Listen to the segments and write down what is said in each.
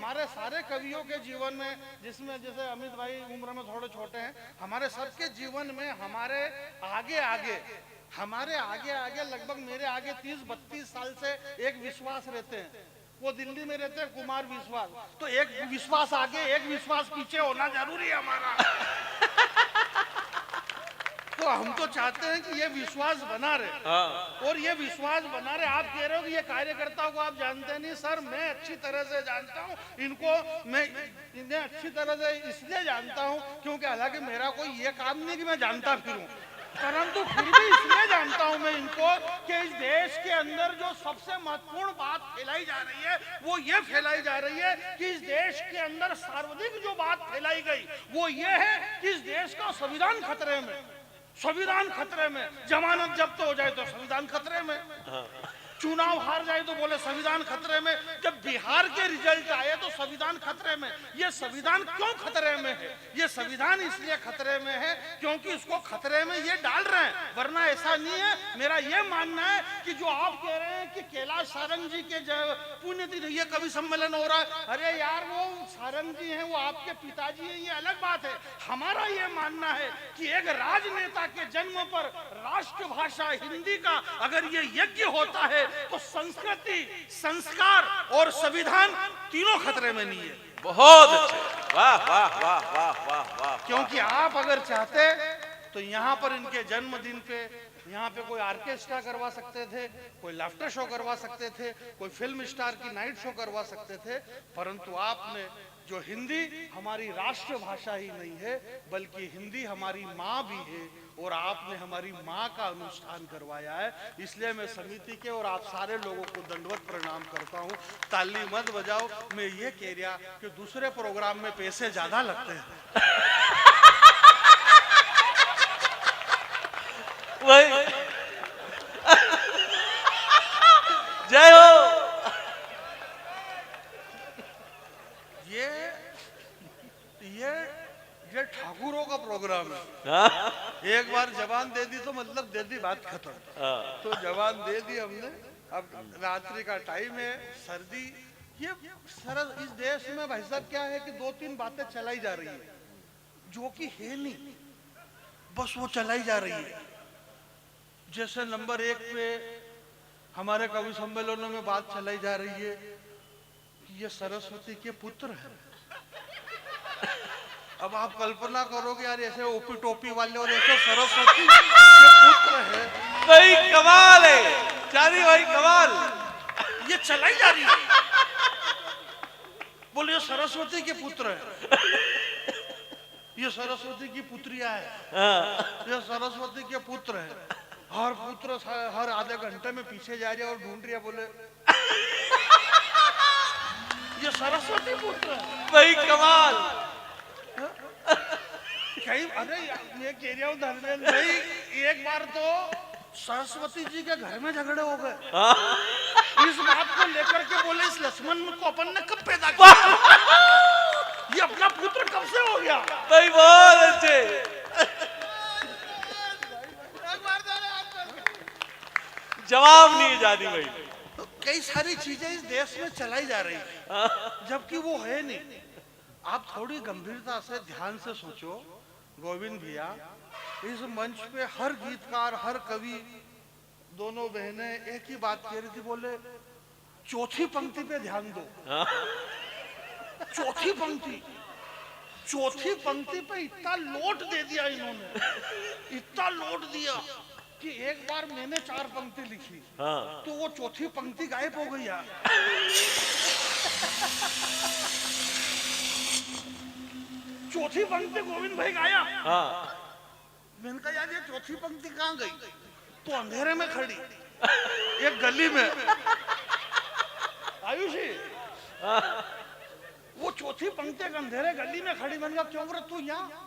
हमारे सारे कवियों के जीवन में, जिसमें जैसे अमित भाई उम्र में थोड़े छोटे हैं, हमारे सबके जीवन में हमारे आगे लगभग मेरे आगे 30-32 साल से एक विश्वास रहते हैं। वो दिल्ली में रहते हैं, कुमार विश्वास। तो एक विश्वास आगे एक विश्वास पीछे होना जरूरी है हमारा। तो हम तो चाहते हैं कि ये विश्वास बना रहे, और ये विश्वास बना रहे। आप कह रहे हो कि ये कार्यकर्ताओं को आप जानते नहीं। सर, मैं अच्छी तरह से जानता हूँ इनको। मैं इन्हें अच्छी तरह से इसलिए जानता हूँ क्योंकि हालांकि मेरा कोई ये काम नहीं कि मैं जानता फिरूं, परंतु फिर भी इसलिए जानता हूं मैं इनको कि इस देश के अंदर जो सबसे महत्वपूर्ण बात फैलाई जा रही है वो ये फैलाई जा रही है कि इस देश के अंदर सर्वाधिक जो बात फैलाई गई वो ये है कि इस देश का संविधान खतरे में। संविधान खतरे में, जमानत जब्त हो जाए तो संविधान खतरे में, चुनाव हार जाए तो बोले संविधान खतरे में। जब बिहार के रिजल्ट आए तो संविधान खतरे में। ये संविधान क्यों खतरे में है? ये संविधान इसलिए खतरे में है क्योंकि इसको खतरे में ये डाल रहे हैं, वरना ऐसा नहीं है। मेरा ये मानना है कि जो आप कह रहे हैं कि कैलाश सारंग जी के पुण्यतिथि ये कवि सम्मेलन हो रहा है, अरे यार वो सारंग जी हैं, वो आपके पिताजी हैं, ये अलग बात है। हमारा ये मानना है कि एक राजनेता के जन्म पर राष्ट्रभाषा हिंदी का अगर ये यज्ञ होता है तो संस्कृति, संस्कार और संविधान तीनों खतरे में नहीं है। बहुत अच्छे, वाह वाह वाह वाह वाह वाह। क्योंकि आप अगर चाहते तो यहाँ पर इनके जन्मदिन पे यहाँ पे कोई ऑर्केस्ट्रा करवा सकते थे, कोई लाफ्टर शो करवा सकते थे, कोई फिल्म स्टार की नाइट शो करवा सकते थे, परंतु आपने जो हिंदी हमारी राष्ट्रभाषा ही नहीं है बल्कि हिंदी हमारी माँ भी है, और आपने हमारी माँ का अनुष्ठान करवाया है। इसलिए मैं समिति के और आप सारे लोगों को दंडवत प्रणाम करता हूँ। ताली मत बजाओ। मैं ये कह रहा कि दूसरे प्रोग्राम में पैसे ज्यादा लगते हैं। वही जय हो। ये ठाकुरों का प्रोग्राम है। एक बार जबान दे दी तो मतलब दे दी, बात खत्म। तो जबान दे दी हमने। अब रात्रि का टाइम है, सर्दी, ये सरल इस देश में भाई साहब क्या है कि 2-3 बातें चलाई जा रही है जो कि है नहीं, बस वो चलाई जा रही है। जैसे नंबर 1 पे हमारे कवि सम्मेलनों में बात चलाई जा रही है कि ये सरस्वती के पुत्र हैं। अब आप कल्पना करोगे यार, ऐसे ओपी टोपी वाले और ऐसे सरस्वती के पुत्र है, भाई कमाल है चांदी भाई, कमाल। ये चलाई जा रही है। बोले ये सरस्वती के पुत्र है, ये सरस्वती की पुत्रिया है, ये सरस्वती के पुत्र है। हर पुत्र हर आधे घंटे में पीछे जा रही है और ढूंढ रही है, बोले ये सरस्वती पुत्र है। भाई कमाल। कहीं अरे मैं कह रहा हूँ धर्मेंद्र भाई, एक बार तो सरस्वती जी के घर में झगड़े हो गए इस बात को लेकर के। बोले इस लक्ष्मण को अपन ने कब पैदा किया, ये अपना पुत्र कब से हो गया। भाई बहुत अच्छे। जवाब नहीं जानी भाई। तो कई सारी चीजें इस देश में चलाई जा रही है जबकि वो है नहीं। आप थोड़ी गंभीरता से ध्यान से सोचो गोविंद भैया, इस मंच पे हर गीतकार, हर कवि, दोनों बहनें एक ही बात कह रही थी, बोले चौथी पंक्ति पे ध्यान दो। चौथी पंक्ति पे इतना लोट दे दिया इन्होंने, इतना लोट दिया कि एक बार मैंने 4 पंक्ति लिखी तो वो चौथी पंक्ति गायब हो गई यार। चौथी पंक्ति गोविंद भाई गाया। मैंने कहा यार ये चौथी पंक्ति कहाँ गई? तो अंधेरे में खड़ी एक गली में आयुषी, वो चौथी पंक्ति एक अंधेरे गली में खड़ी। मैंने कहा क्यों रे तू यहाँ?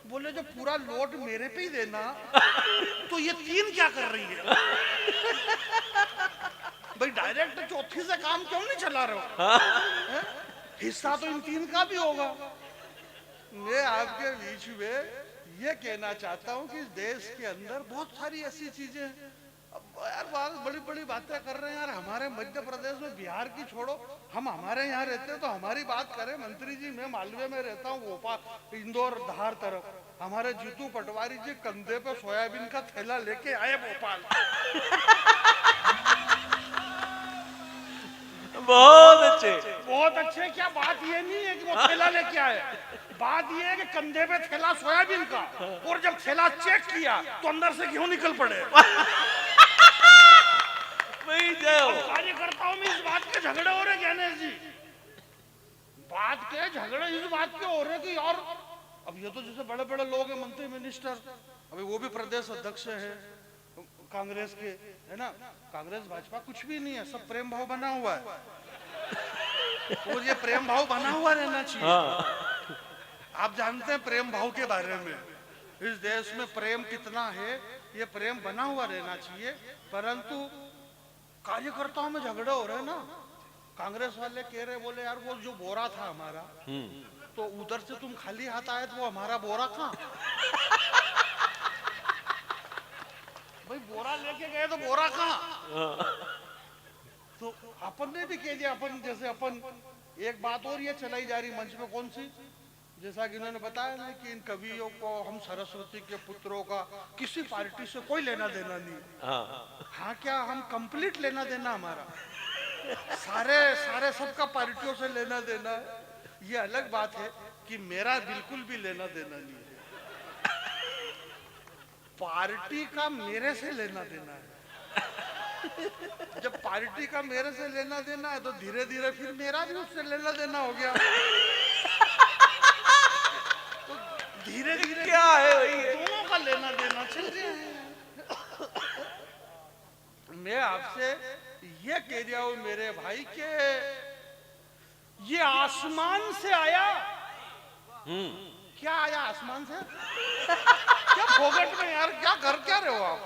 बोले जो पूरा लोड मेरे पे ही देना तो ये 3 क्या कर रही है? भाई डायरेक्ट चौथी से काम क्यों नहीं चला रहे हो? हिस्सा तो इन 3 का भी होगा। मैं आपके बीच में ये कहना चाहता हूँ कि इस देश के अंदर बहुत सारी ऐसी चीजें हैं। यार बात बड़ी बड़ी बातें कर रहे हैं यार। हमारे मध्य प्रदेश में, बिहार की छोड़ो, हम हमारे यहाँ रहते हैं तो हमारी बात करें। मंत्री जी, मैं मालवे में रहता हूँ, भोपाल, इंदौर, धार तरफ। हमारे जीतू पटवारी जी कंधे पे सोयाबीन का थैला लेके आए भोपाल। बहुत अच्छे। बहुत अच्छे। क्या बात ये नहीं है कि वो थैला लेके आए, बात ये है कि कंधे पे थैला सोयाबीन का, और जब थैला चेक किया तो अंदर से क्यों निकल पड़े। कार्यकर्ताओं में इस बात के झगड़े हो रहे ज्ञानेश जी, बात के झगड़े इस बात के हो रहे कि और अब ये तो जैसे बड़े बड़े लोग हैं, मंत्री मिनिस्टर, अभी वो भी प्रदेश अध्यक्ष है कांग्रेस के, है ना। कांग्रेस भाजपा कुछ भी नहीं है, सब प्रेम भाव बना हुआ है, और ये प्रेम भाव बना हुआ रहना चाहिए। आप जानते हैं प्रेम भाव के बारे में, इस देश में प्रेम कितना है, ये प्रेम बना हुआ रहना चाहिए। परंतु कार्यकर्ताओं में झगड़े हो रहे हैं ना। कांग्रेस वाले कह रहे, बोले यार वो जो बोरा था हमारा, तो उधर से तुम खाली हाथ आए तो वो हमारा बोरा कहाँ। भाई बोरा लेके गए तो बोरा कहाँ। तो अपन ने भी कह दिया, अपन जैसे अपन एक बात और ये चलाई जा रही मंच में, कौन सी, जैसा कि इन्होंने बताया ना कि इन कवियों को, हम सरस्वती के पुत्रों का किसी पार्टी से कोई लेना देना नहीं। हाँ क्या हम कंप्लीट लेना देना हमारा, सारे सबका पार्टियों से लेना देना है। ये अलग बात है कि मेरा बिल्कुल भी लेना देना नहीं है, पार्टी का मेरे से लेना देना है। जब पार्टी का मेरे से लेना देना है तो धीरे धीरे फिर मेरा भी उससे लेना देना हो गया। तो धीरे धीरे क्या है भाई, दोनों का लेना देना चल रहा है। मैं आपसे ये कह रहा हूं मेरे भाई के ये आसमान से आया। क्या आया आसमान से? क्या फोगट में यार, क्या कर क्या रहे हो आप?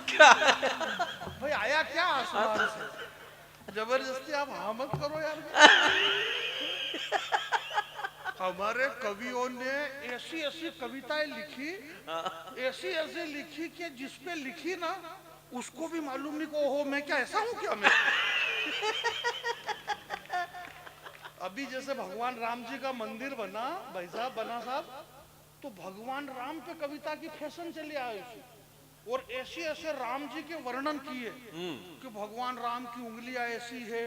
क्या भाई आया क्या आसमान से? जबरदस्ती आप हाँ मत करो यार। हमारे कवियों ने ऐसी ऐसी कविताएं लिखी, ऐसी ऐसी लिखी कि जिसपे लिखी ना उसको भी मालूम नहीं को हो मैं क्या ऐसा हूं क्या मैं। अभी जैसे भगवान राम जी का मंदिर बना, भाई साहब बना साहब, तो भगवान राम पे कविता की फैशन चली आई और ऐसे ऐसे राम जी के वर्णन किए कि भगवान राम की उंगलियां ऐसी है,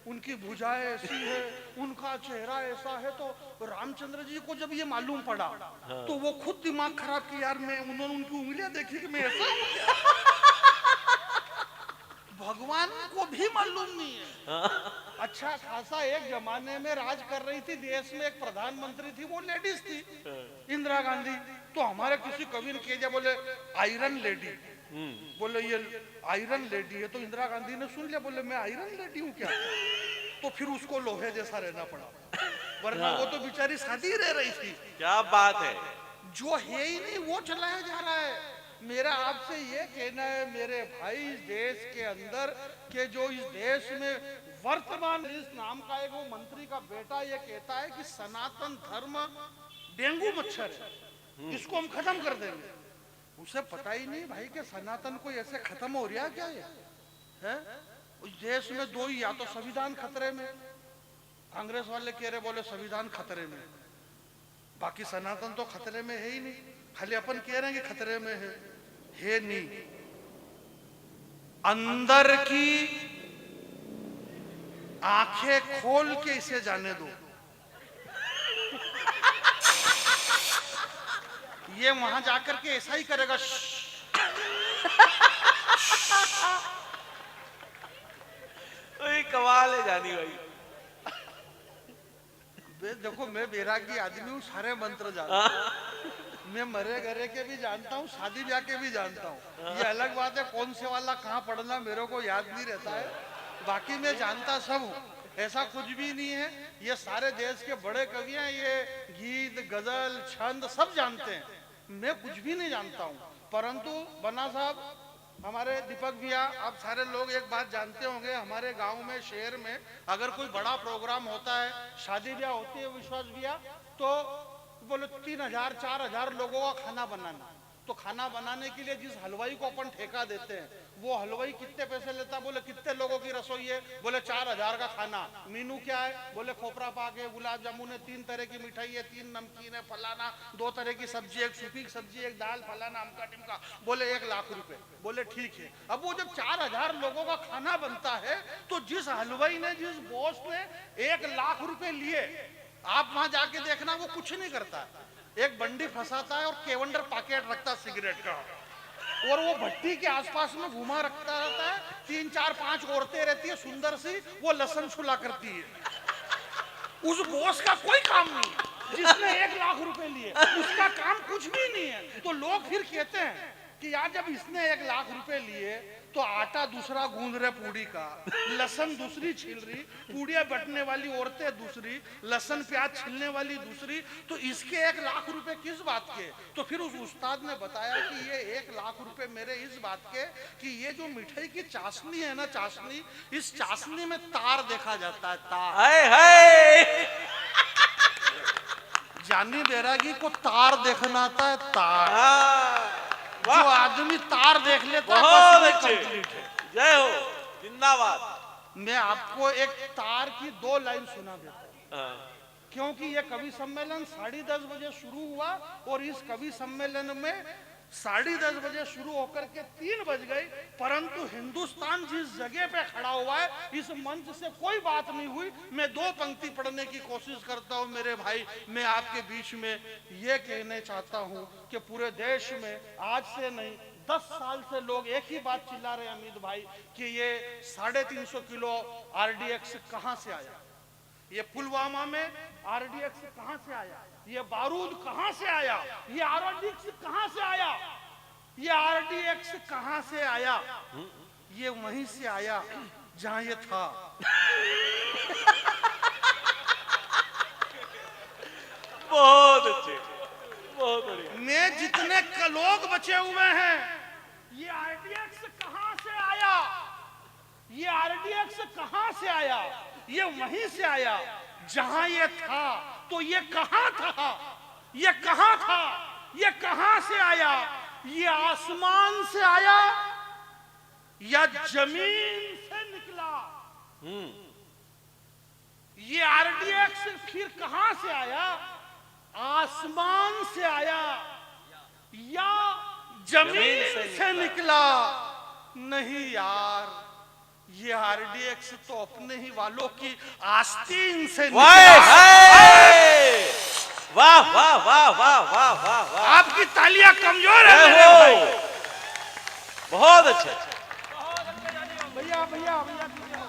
उनकी भुजाएं ऐसी है, उनका चेहरा ऐसा है। तो रामचंद्र जी को जब ये मालूम पड़ा तो वो खुद दिमाग खराब कि यार मैं, उन्होंने उनकी उंगलियां देखी कि मैं ऐसा हूं क्या? भगवान को भी मालूम नहीं है। अच्छा खासा एक जमाने में राज कर रही थी देश में, एक प्रधानमंत्री थी, वो लेडीज थी, इंदिरा गांधी। तो हमारे किसी कवि ने कह दिया, बोले आयरन लेडी, बोले ये आयरन लेडी है। तो इंदिरा गांधी ने सुन लिया, बोले मैं आयरन लेडी हूँ क्या? तो फिर उसको लोहे जैसा रहना पड़ा, वरना वो तो बेचारी सादी रह रही थी। क्या बात है, जो है ही नहीं वो चलाया जा रहा है। मेरा आपसे ये कहना है मेरे भाई, इस देश के अंदर के जो इस देश में वर्तमान इस नाम का एक वो मंत्री का बेटा ये कहता है कि सनातन धर्म डेंगू मच्छर है, इसको हम खत्म कर देंगे। उसे पता ही नहीं भाई कि सनातन कोई ऐसे खत्म हो रहा क्या है? उस देश में दो ही, या तो संविधान खतरे में, कांग्रेस वाले कह रहे बोले संविधान खतरे में, बाकी सनातन तो खतरे में है ही नहीं, खाली अपन कह रहे हैं कि खतरे में है नहीं। अंदर की आंखें खोल के इसे जाने दो। ये वहां जाकर के ऐसा ही करेगा। कमाल है जानी भाई। देखो मैं बैरागी आदमी हूँ, सारे मंत्र जानता हूँ, मैं मरे घरे के भी जानता हूँ, शादी ब्याह के भी जानता हूँ। ये अलग बात है कौन से वाला कहाँ पढ़ना मेरे को याद नहीं रहता है, बाकी मैं जानता सब हूँ, ऐसा कुछ भी नहीं है। ये सारे देश के बड़े कवि हैं, ये गीत गजल छंद सब जानते हैं, मैं कुछ भी नहीं जानता हूँ। परंतु बन्ना साहब, हमारे दीपक भैया, आप सारे लोग एक बात जानते होंगे, हमारे गांव में शहर में अगर कोई बड़ा प्रोग्राम होता है, शादी ब्याह होती है विश्वास भैया, तो बोले 3000 4000 लोगों का खाना बनाना, तो खाना बनाने के लिए जिस हलवाई को अपन ठेका देते हैं, वो हलवाई कितने पैसे लेता? बोले कितने लोगों की रसोई है? बोले 4000 का खाना। मीनू क्या है? बोले खोपरा पाक है, गुलाब जामुन है, 3 तरह की मिठाई है, 3 नमकीन है, फलाना, 2 तरह की सब्जी, एक सूखी सब्जी, एक दाल, फलाना, अमका टिमका। बोले 1 लाख रुपए। बोले ठीक है। अब वो जब 4000 लोगों का खाना बनता है, तो जिस हलवाई ने, जिस बॉस ने 1 लाख रुपए लिए, आप वहां जाके देखना वो कुछ नहीं करता, एक बंडी फंसाता है और केवंडर पैकेट रखता है सिगरेट का, और वो भट्टी के आसपास में घुमा रखता रहता है। 3 4 5 औरतें रहती है सुंदर सी, वो लहसुन छुला करती है। उस बॉस का कोई काम नहीं, जिसने 1 लाख रुपए लिए उसका काम कुछ भी नहीं है। तो लोग फिर कहते हैं कि यार जब इसने 1 लाख रुपए लिए तो आटा दूसरा गूंद रहे पूड़ी का, लहसुन दूसरी छिल रही, पूड़ियां बटने वाली औरतें दूसरी, लहसुन प्याज छिलने वाली दूसरी, तो इसके 1 लाख रुपए किस बात के? तो फिर उस उस्ताद ने बताया कि ये 1 लाख रुपए मेरे इस बात के कि ये जो मिठाई की चाशनी है ना, चाशनी, इस चाशनी में तार देखा जाता है, तार। हाय हाय, जानी बैरागी को तार देखना आता है, तार। जो आदमी तार देख लेता है, बहुत बस अच्छे, कंप्लीट है। जय हो, जिंदाबाद। मैं आपको एक तार की 2 लाइन सुना देता हूं, क्योंकि ये कवि सम्मेलन 10:30 बजे शुरू हुआ और इस कवि सम्मेलन में 10:30 बजे शुरू होकर के 3 बज गए, परंतु हिंदुस्तान जिस जगह पे खड़ा हुआ है, इस मंच से कोई बात नहीं हुई। मैं 2 पंक्ति पढ़ने की कोशिश करता हूं मेरे भाई। मैं आपके बीच में ये कहना चाहता हूं कि पूरे देश में आज से नहीं 10 साल से लोग एक ही बात चिल्ला रहे हैं अमित भाई कि ये 350 किलो RDX कहां से आया, ये पुलवामा में RDX कहां से आया, ये बारूद कहां से आया, ये RDX कहां से आया, ये RDX कहां से आया? ये वहीं से आया जहां ये था। बहुत अच्छे, बहुत बढ़िया। में जितने लोग बचे हुए हैं, ये RDX कहां से आया, ये RDX कहां से आया? ये वहीं से आया जहां ये था। तो ये कहां था, ये कहां था, ये कहां से आया? ये आसमान से आया या जमीन से निकला? ये RDX फिर कहां से आया? आसमान से आया या जमीन से निकला? नहीं यार, ये RDX तो अपने ही वालों की आस्तीन से निकला। वाह वाह वाह वाह वाह वाह वाह, आपकी तालियां कमजोर है मेरे भाई। बहुत अच्छे। भैया भैया भैया,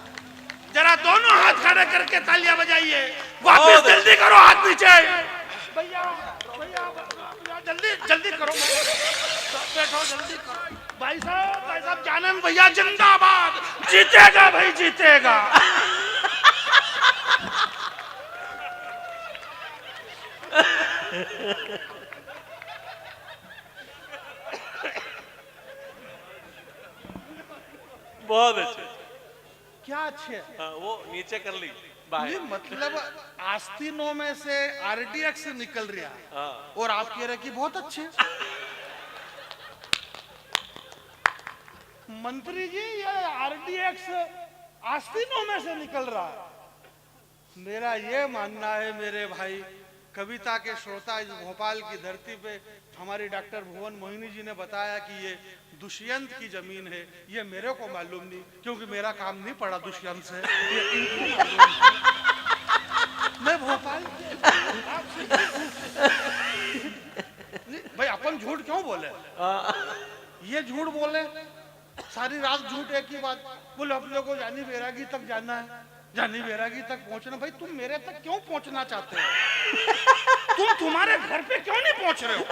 जरा दोनों हाथ खड़े करके तालियां बजाइए। वापस जल्दी करो, हाथ नीचे। भैया भैया जल्दी जल्दी करो, बैठो जल्दी करो। भाई साहब जानन भैया जिंदाबाद, जीतेगा भाई जीतेगा। बहुत अच्छे। क्या अच्छे? वो नीचे कर ली ये मतलब आस्तीनों में से RDX निकल रहा है और आप कह रहे कि बहुत अच्छे। मंत्री जी ये RDX आस्तीनों में से निकल रहा है। मेरा ये मानना है मेरे भाई, कविता के श्रोता, इस भोपाल की धरती पे हमारी डॉक्टर भुवन मोहिनी जी ने बताया कि ये दुष्यंत की जमीन है। ये मेरे को मालूम नहीं, क्योंकि मेरा काम नहीं पड़ा दुष्यंत से, ये इनको मालूम है। मैं भोपाल भाई, अपन झूठ क्यों बोले? ये झूठ बोले, सारी रात झूठ एक ही बात बोले, अपने को जानी बैरागी तक जाना है, जानी बैरागी तक पहुंचना। भाई तुम मेरे तक क्यों पहुंचना चाहते हो? तुम तुम्हारे घर पे क्यों नहीं पहुंच रहे हो?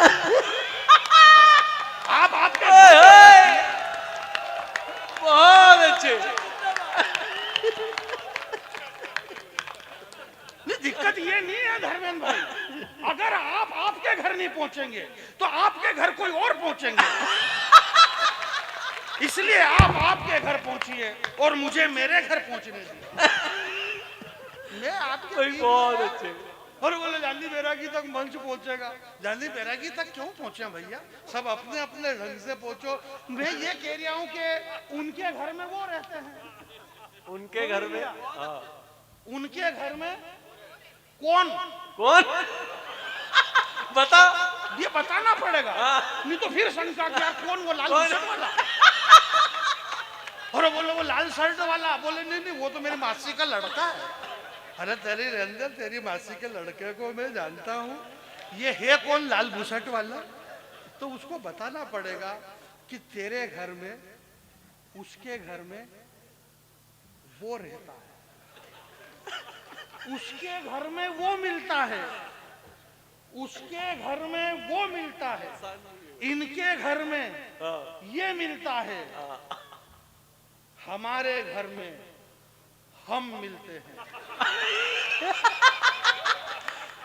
आप आपके बहुत अच्छे। नहीं, दिक्कत ये नहीं है धर्मेंद्र भाई, अगर आप आपके घर नहीं पहुंचेंगे तो आपके घर कोई और पहुंचेंगे। इसलिए आप आपके घर पहुंचिए और मुझे मेरे घर पहुंचने दीजिए। मैं आपके बहुत अच्छे। और बोले गांधी बैरागी तक मंच पहुंचेगा। गांधी बैरागी तक क्यों पहुंचे भैया, सब अपने अपने ढंग से पहुंचो। मैं ये कह रहा हूं कि उनके घर में वो रहते हैं, उनके घर में उनके घर में कौन कौन बता, ये बताना पड़ेगा, नहीं तो फिर शंका कि यार कौन वो लाल शर्ट वाला। और बोले वो लाल शर्ट वाला, बोले नहीं नहीं वो तो मेरी मासी का लड़का है। अरे तेरी रंजन, तेरी मासी के लड़के को मैं जानता हूँ, ये है कौन लाल बुशर्ट वाला। तो उसको बताना पड़ेगा कि तेरे घर में उसके घर में वो रहता है, उसके घर में वो मिलता है, उसके घर में वो मिलता है, इनके घर में ये मिलता है, हमारे घर में हम मिलते हैं।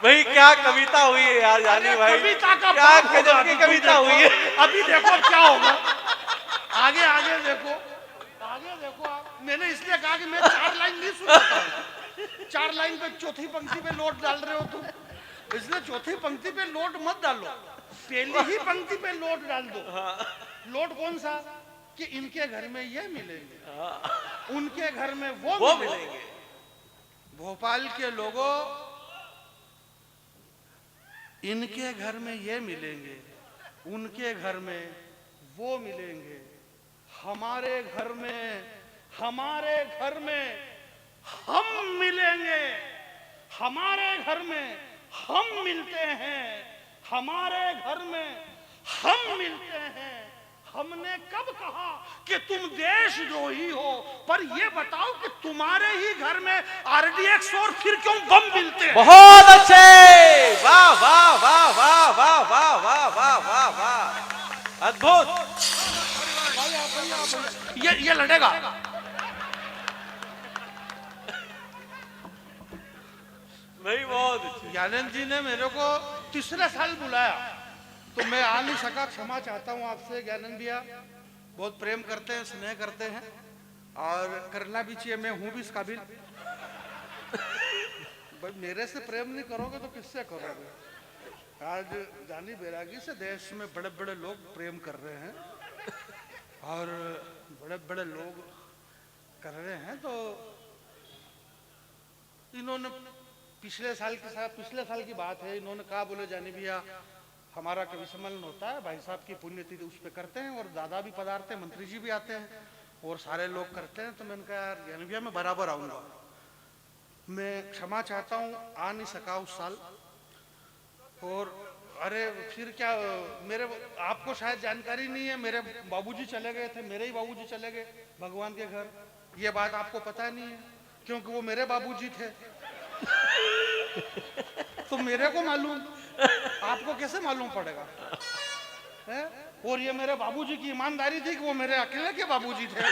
भाई क्या कविता हुई है यार जानी भाई, कविता का क्या गजब की कविता हुई है। अभी देखो क्या होगा, आगे आगे देखो, आगे देखो आप। मैंने इसलिए कहा कि मैं 4 लाइन नहीं सुन सकता हूं। 4 लाइन पे चौथी पंक्ति पे लोट डाल रहे हो तुम, इसलिए चौथी पंक्ति पे लोट मत डालो, पहली ही पंक्ति पे लोट डाल दो। लोट कौन सा, कि इनके घर में ये मिलेंगे, उनके घर में वो मिलेंगे। भोपाल के लोगों, इनके घर में ये मिलेंगे, उनके घर में वो मिलेंगे, हमारे घर में हम मिलेंगे, हमारे घर में हम मिलते हैं, हमारे घर में हम मिलते हैं। हमने कब कहा कि तुम देशद्रोही हो, पर ये बताओ कि तुम्हारे ही घर में आरडीएक्स और फिर क्यों बम मिलते हैं। बहुत अच्छे, वाह वाह वाह वाह वाह वाह वाह वाह वाह वाह, अद्भुत। ये लड़ेगा। भाई बहुत अच्छे। ज्ञानंद जी ने मेरे को तीसरे साल बुलाया, तो मैं आ नहीं सका, क्षमा चाहता हूँ आपसे ज्ञानंद भैया। बहुत प्रेम करते हैं, स्नेह करते हैं, और करना भी चाहिए, मैं हूँ भी इस काबिल। भाई मेरे से प्रेम नहीं करोगे तो किससे करोगे। आज जानी बैरागी से देश में बड़े बड़े लोग प्रेम कर रहे हैं, और बड़े बड़े लोग कर रहे हैं। तो इन्होंने पिछले साल की बात है, इन्होंने कहा, बोले जानी भैया हमारा कवि सम्मेलन होता है, भाई साहब की पुण्यतिथि उस पर करते हैं, और दादा भी पधारते हैं, मंत्री जी भी आते हैं, और सारे लोग करते हैं। तो मैंने कहा यार ज्ञानी भैया मैं बराबर आऊँगा, मैं क्षमा चाहता हूँ आ नहीं सका उस साल। और अरे फिर क्या, मेरे आपको शायद जानकारी नहीं है, मेरे बाबूजी चले गए थे, मेरे ही बाबूजी चले गए भगवान के घर, ये बात आपको पता नहीं है, क्योंकि वो मेरे बाबूजी थे। तो मेरे को मालूम, आपको कैसे मालूम पड़ेगा है? और ये मेरे बाबूजी की ईमानदारी थी कि वो मेरे अकेले के बाबूजी थे।